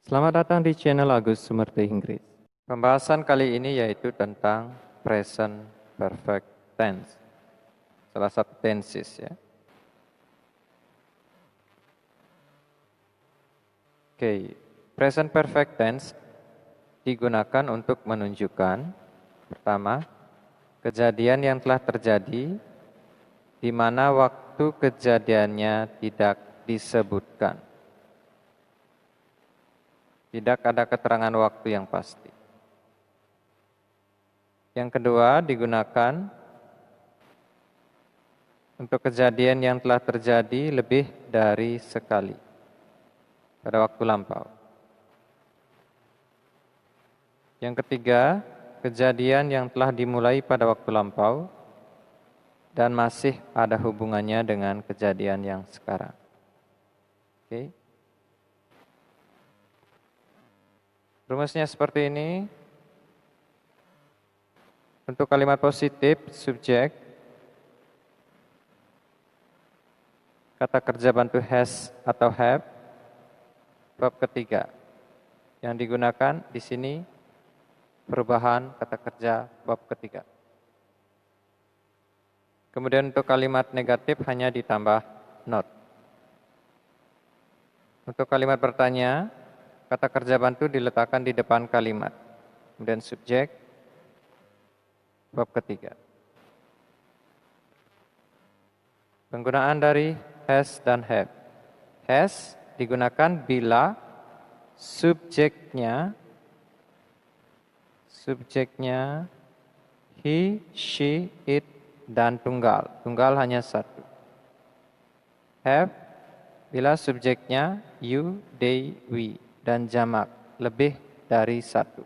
Selamat datang di channel Agus Sumerti Inggris. Pembahasan kali ini yaitu tentang present perfect tense. Salah satu tenses ya. Oke, present perfect tense digunakan untuk menunjukkan pertama, kejadian yang telah terjadi di mana waktu kejadiannya tidak disebutkan. Tidak ada keterangan waktu yang pasti. Yang kedua, digunakan untuk kejadian yang telah terjadi lebih dari sekali pada waktu lampau. Yang ketiga, kejadian yang telah dimulai pada waktu lampau dan masih ada hubungannya dengan kejadian yang sekarang. Oke. Rumusnya seperti ini. Untuk kalimat positif, subjek, kata kerja bantu has atau have, bab ketiga. Yang digunakan di sini perubahan kata kerja bab ketiga. Kemudian untuk kalimat negatif hanya ditambah not. Untuk kalimat bertanya, kata kerja bantu diletakkan di depan kalimat. Kemudian subjek, bab ketiga. Penggunaan dari has dan have. Has digunakan bila subjeknya he, she, it, dan tunggal. Tunggal hanya satu. Have bila subjeknya you, they, we, dan jamak lebih dari satu.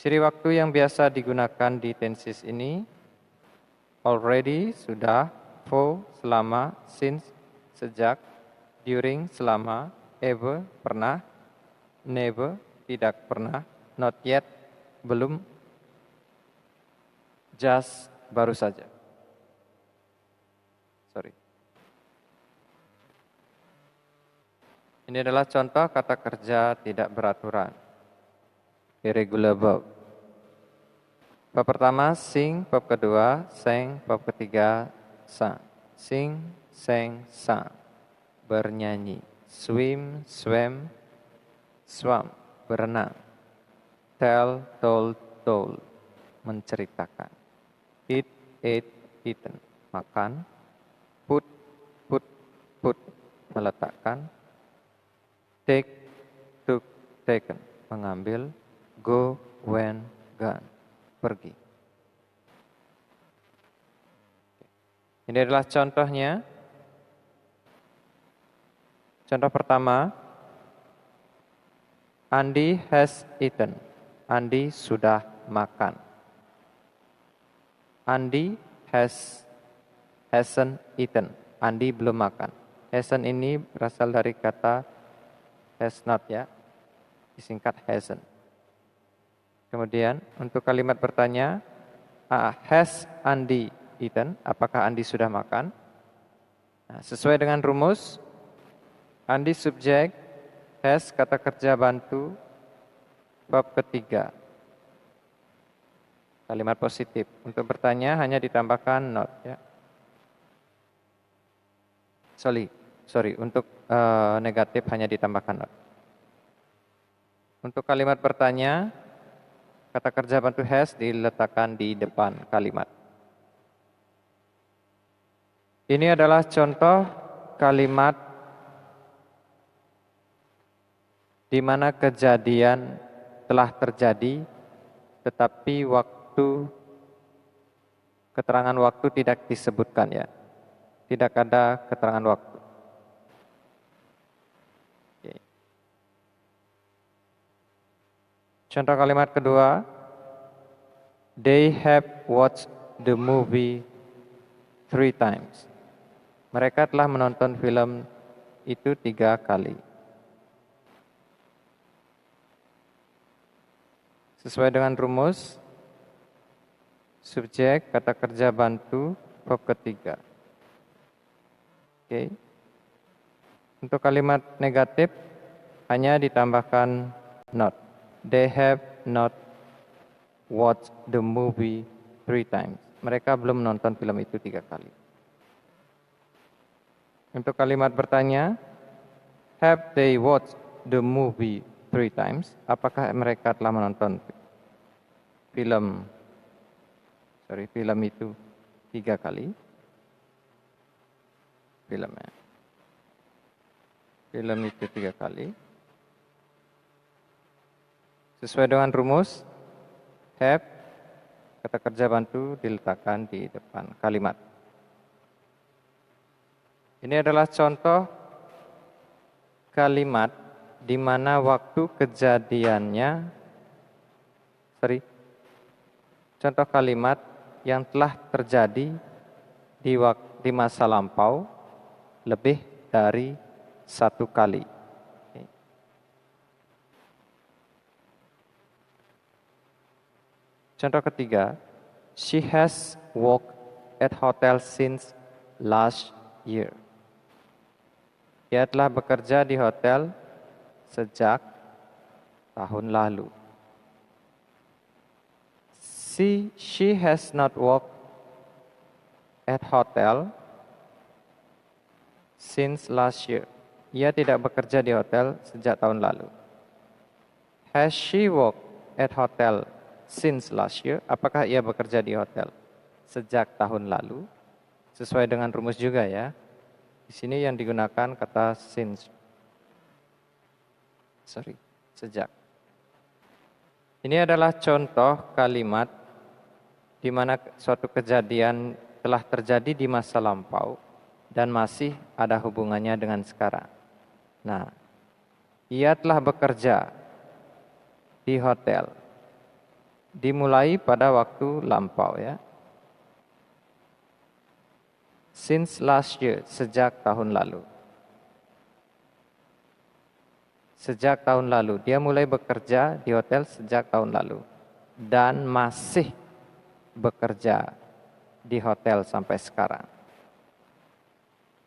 Ciri waktu yang biasa digunakan di tenses ini already, sudah, for, selama, since, sejak, during, selama, ever, pernah, never, tidak pernah, not yet, belum, just, baru saja. Ini adalah contoh kata kerja tidak beraturan. Irregular verb. Bab pertama, sing. Bab kedua, sang. Bab ketiga, sang. Sing, sang, sang. Bernyanyi. Swim, swam, swam. Berenang. Tell, told, told. Menceritakan. Eat, ate, eaten. Makan. Put, put, put. Meletakkan. Take, took, taken. Mengambil. Go, went, gone. Pergi. Ini adalah contohnya. Contoh pertama. Andy has eaten. Andy sudah makan. Andy hasn't eaten. Andy belum makan. Hasn't ini berasal dari kata has not ya. Disingkat hasn't. Kemudian untuk kalimat bertanya, has Andy eaten? Apakah Andy sudah makan? Nah, sesuai dengan rumus, Andy subjek, has kata kerja bantu, bab ketiga. Kalimat positif. Untuk bertanya hanya ditambahkan not ya. Sorry, untuk negatif hanya ditambahkan not. Untuk kalimat bertanya, kata kerja bantu has diletakkan di depan kalimat. Ini adalah contoh kalimat di mana kejadian telah terjadi, tetapi keterangan waktu tidak disebutkan ya. Tidak ada keterangan waktu. Oke. Contoh kalimat kedua, they have watched the movie 3 times. Mereka telah menonton film itu 3 kali. Sesuai dengan rumus, subjek, kata kerja bantu, verb ketiga. Oke. Untuk kalimat negatif, hanya ditambahkan not. They have not watched the movie 3 times. Mereka belum menonton film itu 3 kali. Untuk kalimat bertanya, have they watched the movie 3 times? Apakah mereka telah menonton film itu 3 kali? Film itu 3 kali. Sesuai dengan rumus, have, kata kerja bantu diletakkan di depan kalimat. Ini adalah contoh kalimat di mana waktu kejadiannya, contoh kalimat yang telah terjadi di masa lampau lebih dari 1 kali. Contoh ketiga, she has worked at hotel since last year. Dia telah bekerja di hotel sejak tahun lalu. She has not worked at hotel since last year. Ia tidak bekerja di hotel sejak tahun lalu. Has she worked at hotel since last year? Apakah ia bekerja di hotel sejak tahun lalu? Sesuai dengan rumus juga ya. Di sini yang digunakan kata since. Sejak. Ini adalah contoh kalimat di mana suatu kejadian telah terjadi di masa lampau dan masih ada hubungannya dengan sekarang. Nah, ia telah bekerja di hotel. Dimulai pada waktu lampau ya. Since last year, sejak tahun lalu. Sejak tahun lalu, dia mulai bekerja di hotel sejak tahun lalu. Dan masih bekerja di hotel sampai sekarang.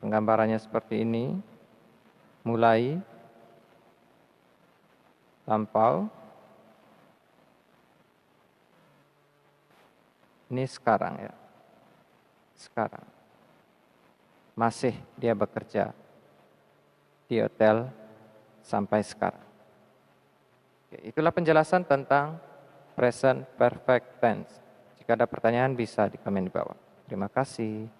Penggambarannya seperti ini. Mulai lampau. Ini sekarang ya. Sekarang. Masih dia bekerja di hotel sampai sekarang. Oke, itulah penjelasan tentang present perfect tense. Jika ada pertanyaan bisa di komen di bawah. Terima kasih.